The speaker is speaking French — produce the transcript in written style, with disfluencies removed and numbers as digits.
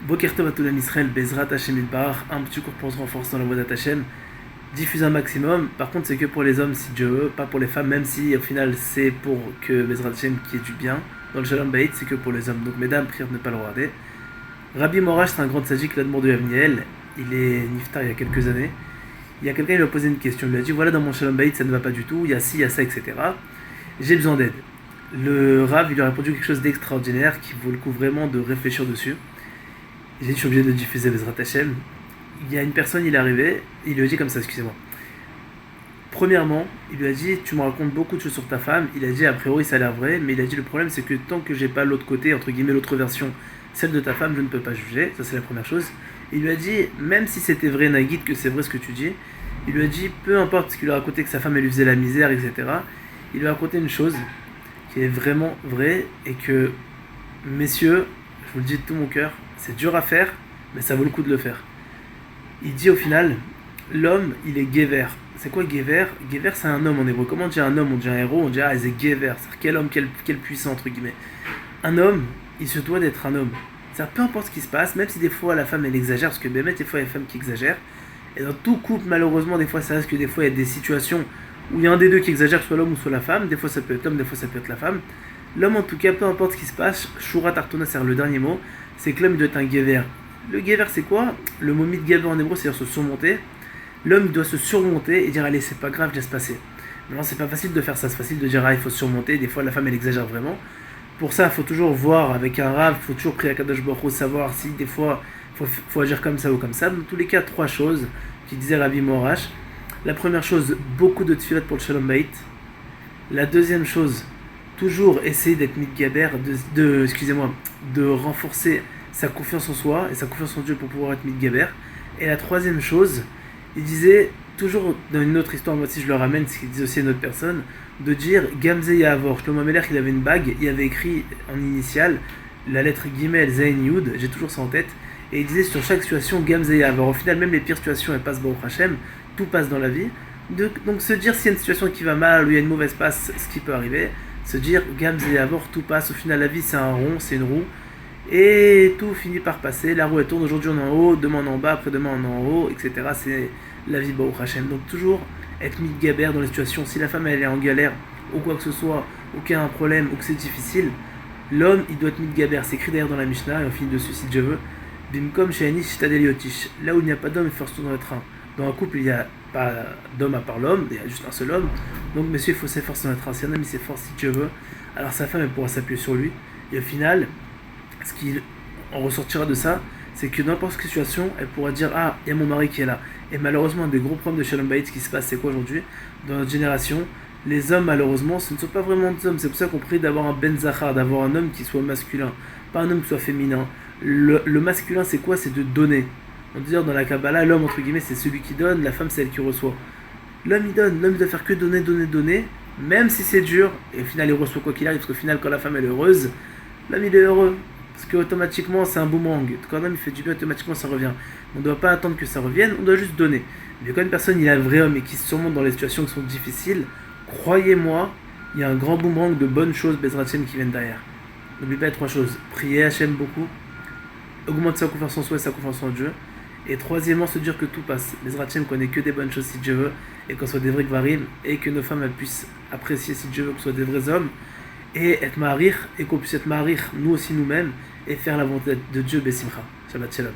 Boker Tov à tout Israël, Bezrat Hashem Ilbar, un petit cours pour se renforcer dans la voie d'Hachem. Diffuse un maximum, par contre c'est que pour les hommes si Dieu veut, pas pour les femmes, même si au final c'est pour que Bezrat Hashem qui ait du bien. Dans le Shalom Bayit c'est que pour les hommes, donc mesdames, prière de ne pas le regarder. Rabbi Morash c'est un grand tzaddik, l'admour de Yavniel, il est niftar il y a quelques années. Il y a quelqu'un qui lui a posé une question, il lui a dit voilà dans mon Shalom Bayit ça ne va pas du tout, il y a ci, il y a ça, etc. J'ai besoin d'aide. Le Rav il lui a répondu quelque chose d'extraordinaire qui vaut le coup vraiment de réfléchir dessus. Je suis obligé de diffuser Bezrat Hashem. Il y a une personne, il est arrivé, il lui a dit comme ça, excusez-moi. Premièrement, il lui a dit tu me racontes beaucoup de choses sur ta femme. Il a dit a priori ça a l'air vrai, mais il a dit le problème c'est que tant que j'ai pas l'autre côté, entre guillemets l'autre version, celle de ta femme, je ne peux pas juger. Ça c'est la première chose. Il lui a dit même si c'était vrai Nagid, que c'est vrai ce que tu dis, il lui a dit peu importe ce qu'il lui a raconté que sa femme elle lui faisait la misère, etc. Il lui a raconté une chose qui est vraiment vraie et que messieurs, je vous le dis de tout mon cœur, c'est dur à faire, mais ça vaut le coup de le faire. Il dit au final, l'homme, il est Gever. C'est quoi Gever? Gever, c'est un homme en hébreu. Comment on dit un homme? On dit un héros, on dit ah, c'est Gever. C'est quel homme, quel puissant, entre guillemets. Un homme, il se doit d'être un homme. C'est-à-dire, peu importe ce qui se passe, même si des fois la femme elle exagère, parce que des fois il y a des femmes qui exagèrent. Et dans tout couple, malheureusement, des fois ça reste que des fois il y a des situations où il y a un des deux qui exagère, soit l'homme ou soit la femme. Des fois ça peut être l'homme, des fois ça peut être la femme. L'homme, en tout cas, peu importe ce qui se passe, Shura Tartona, c'est le dernier mot, c'est que l'homme doit être un Gever. Le Gever, c'est quoi? Le mot mit Gever en hébreu, c'est-à-dire se surmonter. L'homme doit se surmonter et dire allez, c'est pas grave, je laisse passer. Maintenant, c'est pas facile de faire ça, c'est facile de dire ah, il faut se surmonter. Des fois, la femme, elle exagère vraiment. Pour ça, il faut toujours voir avec un rav, il faut toujours prier à Kadosh Baruch Hu, savoir si des fois, faut agir comme ça ou comme ça. Dans tous les cas, trois choses qui disait Rabbi Morash. La première chose, beaucoup de tfilat pour le Shalom Bayit. La deuxième chose, toujours essayer d'être mitgaber, de renforcer sa confiance en soi et sa confiance en Dieu pour pouvoir être mitgaber. Et la troisième chose, il disait, toujours dans une autre histoire, moi si je le ramène, ce qu'il disait aussi à une autre personne, de dire Gamze Yahavor. Shlomo Ameler, il avait une bague, il avait écrit en initial la lettre Gimel Zayn Yud, j'ai toujours ça en tête, et il disait sur chaque situation Gamze Yahavor. Au final, même les pires situations, elles passent Baruch Hashem, tout passe dans la vie. Donc se dire s'il y a une situation qui va mal ou il y a une mauvaise passe, ce qui peut arriver, se dire Gamze Yahavor, tout passe. Au final, la vie c'est un rond, c'est une roue. Et tout finit par passer, la roue elle tourne, aujourd'hui on est en haut, demain on est en bas, après-demain on est en haut, etc. C'est la vie Baruch Hashem. Donc toujours être mitgaber dans les situations. Si la femme elle est en galère, ou quoi que ce soit, ou qu'il y a un problème, ou que c'est difficile, l'homme il doit être mitgaber. C'est écrit d'ailleurs dans la Mishnah, et on finit dessus si Dieu veut. Bimkom she'anish shtadel yotish. Là où il n'y a pas d'homme, il faut retourner dans le train. Dans un couple, il n'y a pas d'homme à part l'homme, il y a juste un seul homme. Donc monsieur, il faut s'efforcer dans le train. Si un homme il s'efforce si Dieu veut, alors sa femme elle pourra s'appuyer sur lui. Et au final, ce qui en ressortira de ça, c'est que dans n'importe quelle situation, elle pourra dire ah, il y a mon mari qui est là. Et malheureusement, un des gros problèmes de Shalom Bayit, ce qui se passe, c'est quoi aujourd'hui? Dans notre génération, les hommes, malheureusement, ce ne sont pas vraiment des hommes. C'est pour ça qu'on prie d'avoir un Ben Zachar, d'avoir un homme qui soit masculin, pas un homme qui soit féminin. Le masculin, c'est quoi? C'est de donner. On dit dans la Kabbalah, l'homme, entre guillemets, c'est celui qui donne, la femme, c'est elle qui reçoit. L'homme, il donne. L'homme, il doit faire que donner, donner, donner, même si c'est dur. Et au final, il reçoit quoi qu'il arrive, parce qu'au final, quand la femme, elle est heureuse, l'homme, il est heureux. Parce qu'automatiquement, c'est un boomerang. Quand un homme il fait du bien, automatiquement, ça revient. On ne doit pas attendre que ça revienne, on doit juste donner. Mais quand une personne, il est un vrai homme et qui se surmonte dans les situations qui sont difficiles, croyez-moi, il y a un grand boomerang de bonnes choses, Bezrat Hashem, qui viennent derrière. N'oubliez pas les trois choses. Prier Hashem beaucoup, augmenter sa confiance en soi et sa confiance en Dieu. Et troisièmement, se dire que tout passe. Bezrat Hashem connaît que des bonnes choses si Dieu veut, et qu'on soit des vrais gvarim, et que nos femmes elles puissent apprécier si Dieu veut, qu'on soit des vrais hommes, et être ma'arich, et qu'on puisse être ma'arich, nous aussi nous-mêmes, et faire la volonté de Dieu, Bessimcha. Shabbat Shalom.